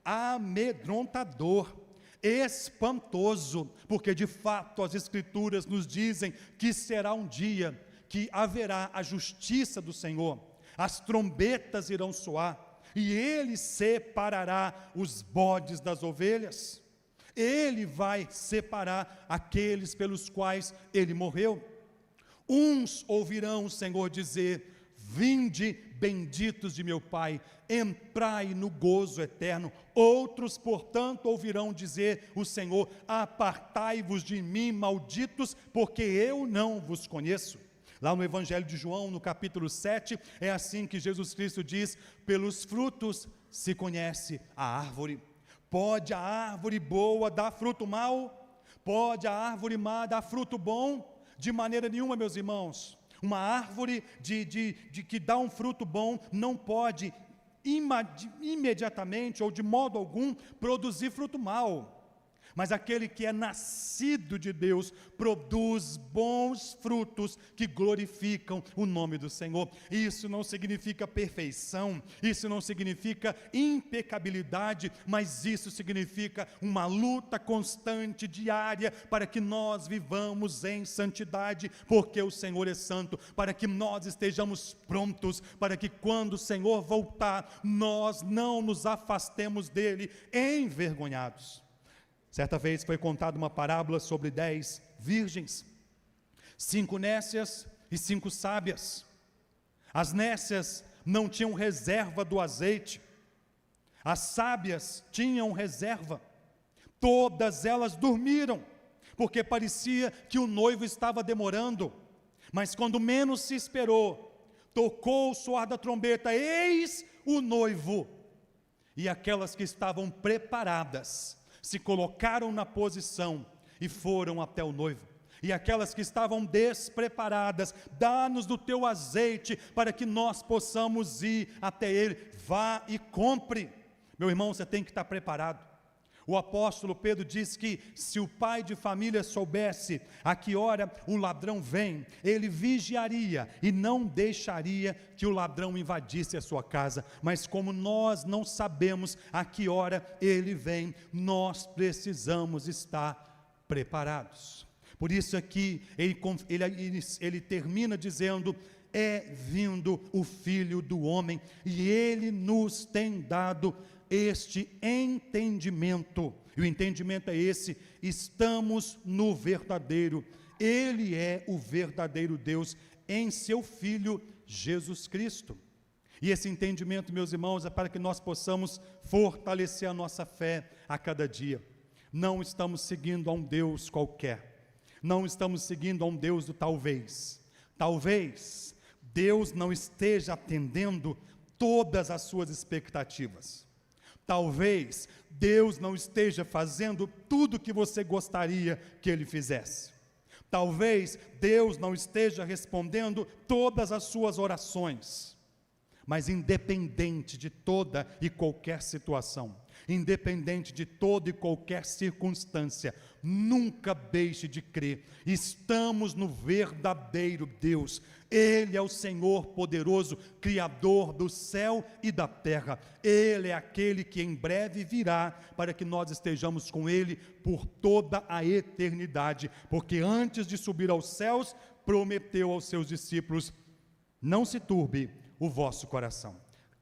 amedrontador, espantoso, porque de fato as Escrituras nos dizem que será um dia que haverá a justiça do Senhor, as trombetas irão soar, e ele separará os bodes das ovelhas, ele vai separar aqueles pelos quais ele morreu. Uns ouvirão o Senhor dizer: vinde, benditos de meu Pai, entrai no gozo eterno. Outros, portanto, ouvirão dizer o Senhor: apartai-vos de mim, malditos, porque eu não vos conheço. Lá no Evangelho de João, no capítulo 7, é assim que Jesus Cristo diz: pelos frutos se conhece a árvore. Pode a árvore boa dar fruto mau? Pode a árvore má dar fruto bom? De maneira nenhuma, meus irmãos. Uma árvore que dá um fruto bom não pode imediatamente ou de modo algum produzir fruto mau. Mas aquele que é nascido de Deus produz bons frutos que glorificam o nome do Senhor. Isso não significa perfeição, isso não significa impecabilidade, mas isso significa uma luta constante, diária, para que nós vivamos em santidade, porque o Senhor é santo, para que nós estejamos prontos, para que quando o Senhor voltar, nós não nos afastemos dele envergonhados. Certa vez foi contada uma parábola sobre 10 virgens, 5 nécias e 5 sábias. As nécias não tinham reserva do azeite, as sábias tinham reserva. Todas elas dormiram, porque parecia que o noivo estava demorando. Mas quando menos se esperou, tocou o soar da trombeta, eis o noivo. E aquelas que estavam preparadas se colocaram na posição e foram até o noivo. E aquelas que estavam despreparadas, dá-nos do teu azeite para que nós possamos ir até ele. Vá e compre. Meu irmão, você tem que estar preparado. O apóstolo Pedro diz que se o pai de família soubesse a que hora o ladrão vem, ele vigiaria e não deixaria que o ladrão invadisse a sua casa. Mas como nós não sabemos a que hora ele vem, nós precisamos estar preparados. Por isso aqui ele termina dizendo: é vindo o Filho do Homem, e ele nos tem dado este entendimento, e o entendimento é esse: estamos no verdadeiro, ele é o verdadeiro Deus em seu Filho Jesus Cristo. E esse entendimento, meus irmãos, é para que nós possamos fortalecer a nossa fé a cada dia. Não estamos seguindo a um Deus qualquer, não estamos seguindo a um Deus do talvez. Talvez Deus não esteja atendendo todas as suas expectativas. Talvez Deus não esteja fazendo tudo o que você gostaria que Ele fizesse. Talvez Deus não esteja respondendo todas as suas orações. Mas independente de toda e qualquer situação, independente de toda e qualquer circunstância, nunca deixe de crer: estamos no verdadeiro Deus. Ele é o Senhor poderoso, Criador do céu e da terra. Ele é aquele que em breve virá para que nós estejamos com Ele por toda a eternidade, porque antes de subir aos céus, prometeu aos seus discípulos: não se turbe o vosso coração,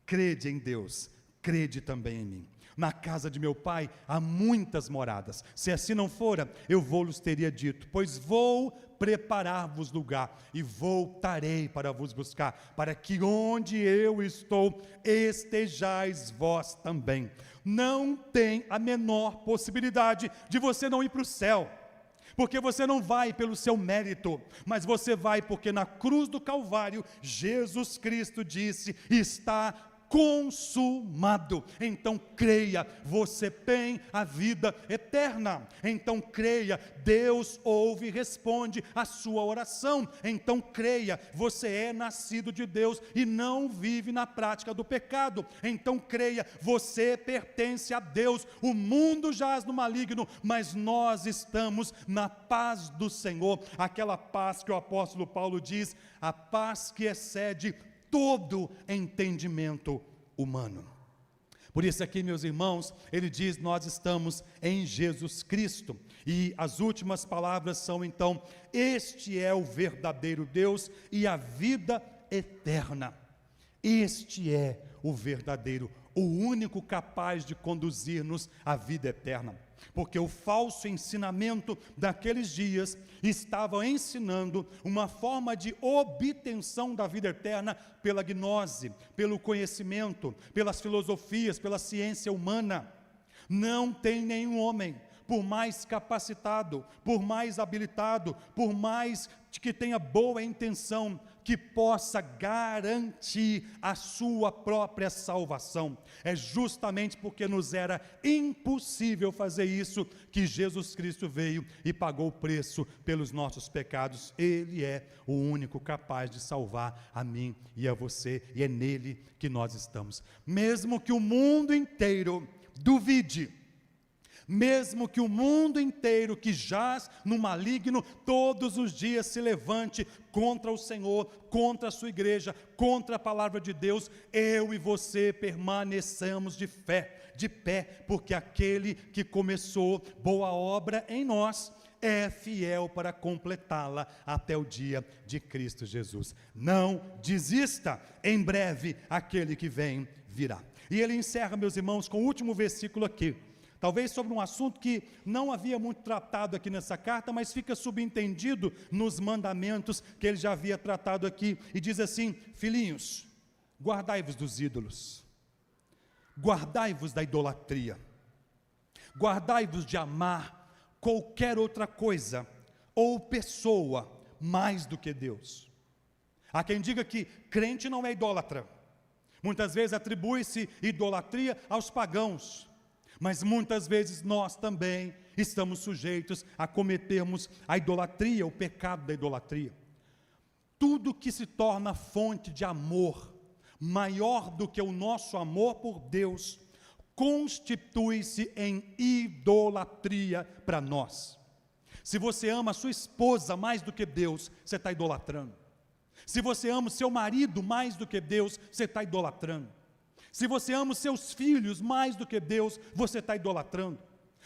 crede em Deus, crede também em mim. Na casa de meu pai há muitas moradas, se assim não fora, eu vou-lhes teria dito, pois vou preparar-vos lugar, e voltarei para vos buscar, para que onde eu estou, estejais vós também. Não tem a menor possibilidade de você não ir para o céu, porque você não vai pelo seu mérito, mas você vai porque na cruz do Calvário, Jesus Cristo disse: está consumado. Então creia, você tem a vida eterna. Então creia, Deus ouve e responde a sua oração. Então creia, você é nascido de Deus e não vive na prática do pecado. Então creia, você pertence a Deus. O mundo jaz no maligno, mas nós estamos na paz do Senhor, aquela paz que o apóstolo Paulo diz: a paz que excede todo entendimento humano. Por isso aqui, meus irmãos, ele diz: nós estamos em Jesus Cristo. E as últimas palavras são então: este é o verdadeiro Deus e a vida eterna. Este é o verdadeiro, o único capaz de conduzir-nos à vida eterna. Porque o falso ensinamento daqueles dias estava ensinando uma forma de obtenção da vida eterna pela gnose, pelo conhecimento, pelas filosofias, pela ciência humana. Não tem nenhum homem, por mais capacitado, por mais habilitado, por mais que tenha boa intenção, que possa garantir a sua própria salvação. É justamente porque nos era impossível fazer isso que Jesus Cristo veio e pagou o preço pelos nossos pecados. Ele é o único capaz de salvar a mim e a você, e é nele que nós estamos. Mesmo que o mundo inteiro duvide, Mesmo que o mundo inteiro que jaz no maligno todos os dias se levante contra o Senhor, contra a sua igreja, contra a palavra de Deus, eu e você permaneçamos de pé, porque aquele que começou boa obra em nós é fiel para completá-la até o dia de Cristo Jesus. Não desista, em breve aquele que vem virá. E ele encerra, meus irmãos, com o último versículo aqui, talvez sobre um assunto que não havia muito tratado aqui nessa carta, mas fica subentendido nos mandamentos que ele já havia tratado aqui, e diz assim: filhinhos, guardai-vos dos ídolos, guardai-vos da idolatria, guardai-vos de amar qualquer outra coisa ou pessoa mais do que Deus. Há quem diga que crente não é idólatra, muitas vezes atribui-se idolatria aos pagãos, mas muitas vezes nós também estamos sujeitos a cometermos a idolatria, o pecado da idolatria. Tudo que se torna fonte de amor, maior do que o nosso amor por Deus, constitui-se em idolatria para nós. Se você ama a sua esposa mais do que Deus, você está idolatrando. Se você ama o seu marido mais do que Deus, você está idolatrando. Se você ama os seus filhos mais do que Deus, você está idolatrando.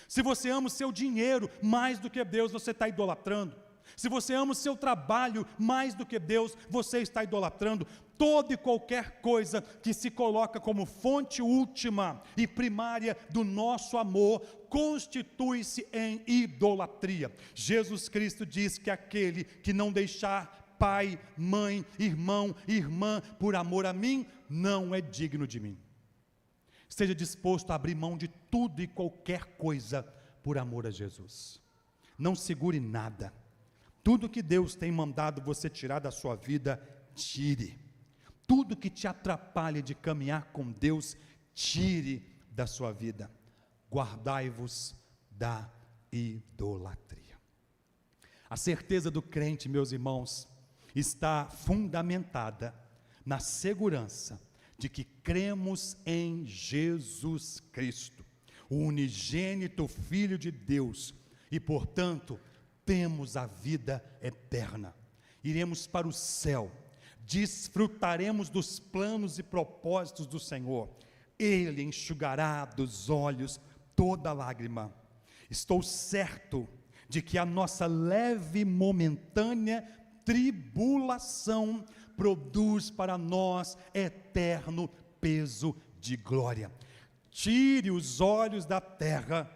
Se você ama o seu dinheiro mais do que Deus, você está idolatrando. Se você ama o seu trabalho mais do que Deus, você está idolatrando. Toda e qualquer coisa que se coloca como fonte última e primária do nosso amor, constitui-se em idolatria. Jesus Cristo diz que aquele que não deixar pai, mãe, irmão, irmã, por amor a mim, não é digno de mim. Esteja disposto a abrir mão de tudo e qualquer coisa por amor a Jesus. Não segure nada. Tudo que Deus tem mandado você tirar da sua vida, tire. Tudo que te atrapalha de caminhar com Deus, tire da sua vida. Guardai-vos da idolatria. A certeza do crente, meus irmãos, está fundamentada na segurança de que cremos em Jesus Cristo, o unigênito Filho de Deus, e portanto temos a vida eterna. Iremos para o céu, desfrutaremos dos planos e propósitos do Senhor. Ele enxugará dos olhos toda lágrima. Estou certo de que a nossa leve e momentânea tribulação produz para nós eterno peso de glória. Tire os olhos da terra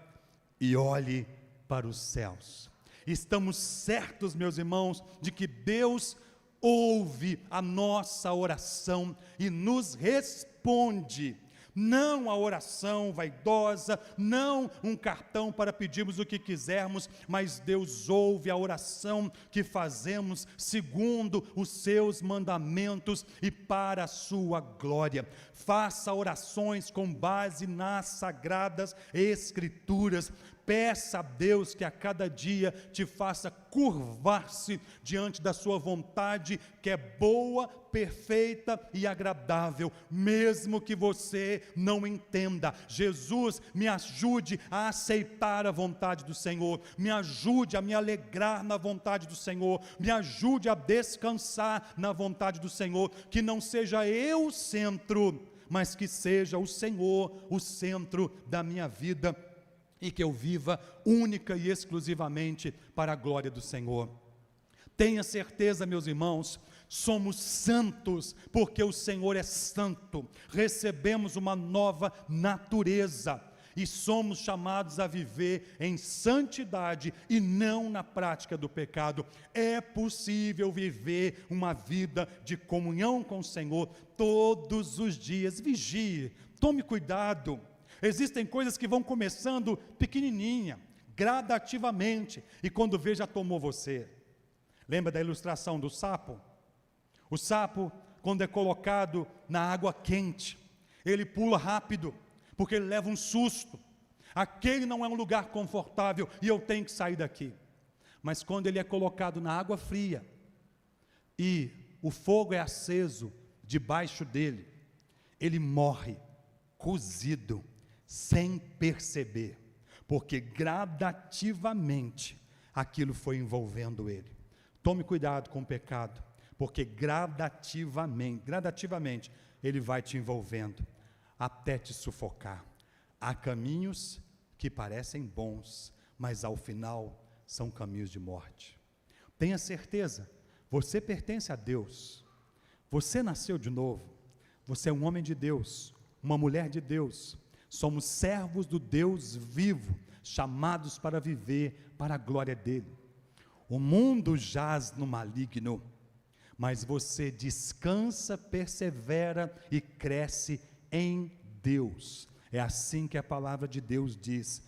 e olhe para os céus. Estamos certos, meus irmãos, de que Deus ouve a nossa oração e nos responde. Não a oração vaidosa, não um cartão para pedirmos o que quisermos, mas Deus ouve a oração que fazemos segundo os seus mandamentos e para a sua glória. Faça orações com base nas sagradas Escrituras. Peça a Deus que a cada dia te faça curvar-se diante da sua vontade, que é boa, perfeita e agradável, mesmo que você não entenda. Jesus, me ajude a aceitar a vontade do Senhor, me ajude a me alegrar na vontade do Senhor, me ajude a descansar na vontade do Senhor, que não seja eu o centro, mas que seja o Senhor o centro da minha vida, e que eu viva única e exclusivamente para a glória do Senhor. Tenha certeza, meus irmãos, somos santos, porque o Senhor é santo, recebemos uma nova natureza, e somos chamados a viver em santidade, e não na prática do pecado. É possível viver uma vida de comunhão com o Senhor, todos os dias. Vigie, tome cuidado. Existem coisas que vão começando pequenininha, gradativamente, e quando vê já tomou você. Lembra da ilustração do sapo? O sapo, quando é colocado na água quente, ele pula rápido, porque ele leva um susto. Aquele não é um lugar confortável e eu tenho que sair daqui. Mas quando ele é colocado na água fria e o fogo é aceso debaixo dele, ele morre cozido, sem perceber, porque gradativamente aquilo foi envolvendo ele. Tome cuidado com o pecado, porque gradativamente ele vai te envolvendo, até te sufocar. Há caminhos que parecem bons, mas ao final são caminhos de morte. Tenha certeza, você pertence a Deus, você nasceu de novo, você é um homem de Deus, uma mulher de Deus, somos servos do Deus vivo, chamados para viver para a glória dele. O mundo jaz no maligno, mas você descansa, persevera e cresce em Deus. É assim que a palavra de Deus diz: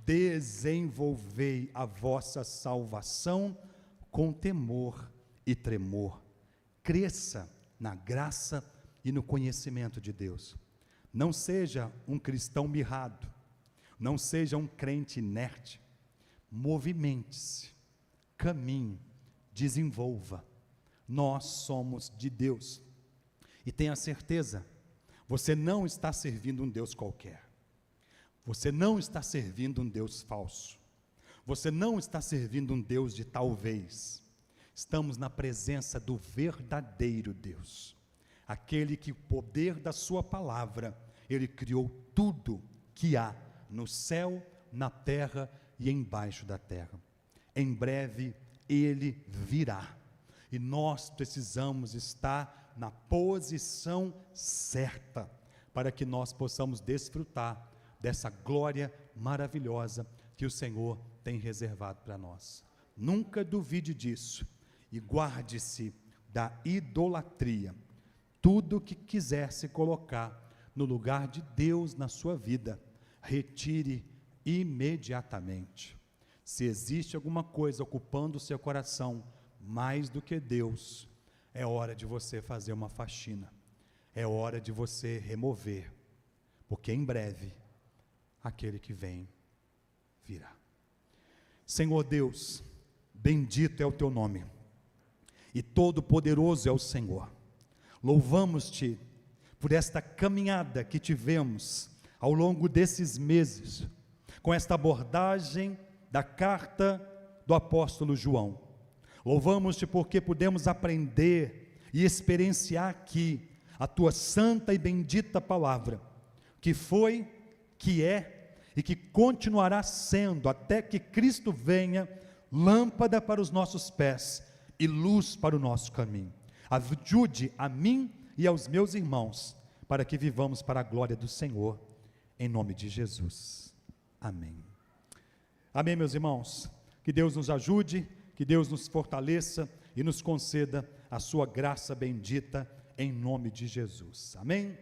desenvolvei a vossa salvação com temor e tremor. Cresça na graça e no conhecimento de Deus. Não seja um cristão mirrado, não seja um crente inerte. Movimente-se, caminhe, desenvolva. Nós somos de Deus. E tenha certeza, você não está servindo um Deus qualquer. Você não está servindo um Deus falso. Você não está servindo um Deus de talvez. Estamos na presença do verdadeiro Deus. Aquele que o poder da sua palavra, ele criou tudo que há no céu, na terra e embaixo da terra. Em breve ele virá. E nós precisamos estar na posição certa, para que nós possamos desfrutar dessa glória maravilhosa que o Senhor tem reservado para nós. Nunca duvide disso, e guarde-se da idolatria. Tudo que quiser se colocar no lugar de Deus na sua vida, retire imediatamente. Se existe alguma coisa ocupando o seu coração mais do que Deus, é hora de você fazer uma faxina, é hora de você remover, porque em breve aquele que vem virá. Senhor Deus, bendito é o teu nome, e todo poderoso é o Senhor. Louvamos-te por esta caminhada que tivemos ao longo desses meses, com esta abordagem da carta do apóstolo João. Louvamos-te porque pudemos aprender e experienciar aqui a tua santa e bendita palavra, que foi, que é e que continuará sendo, até que Cristo venha, lâmpada para os nossos pés e luz para o nosso caminho. Ajude a mim e aos meus irmãos, para que vivamos para a glória do Senhor, em nome de Jesus. Amém. Amém, meus irmãos. Que Deus nos ajude, que Deus nos fortaleça e nos conceda a sua graça bendita, em nome de Jesus. Amém.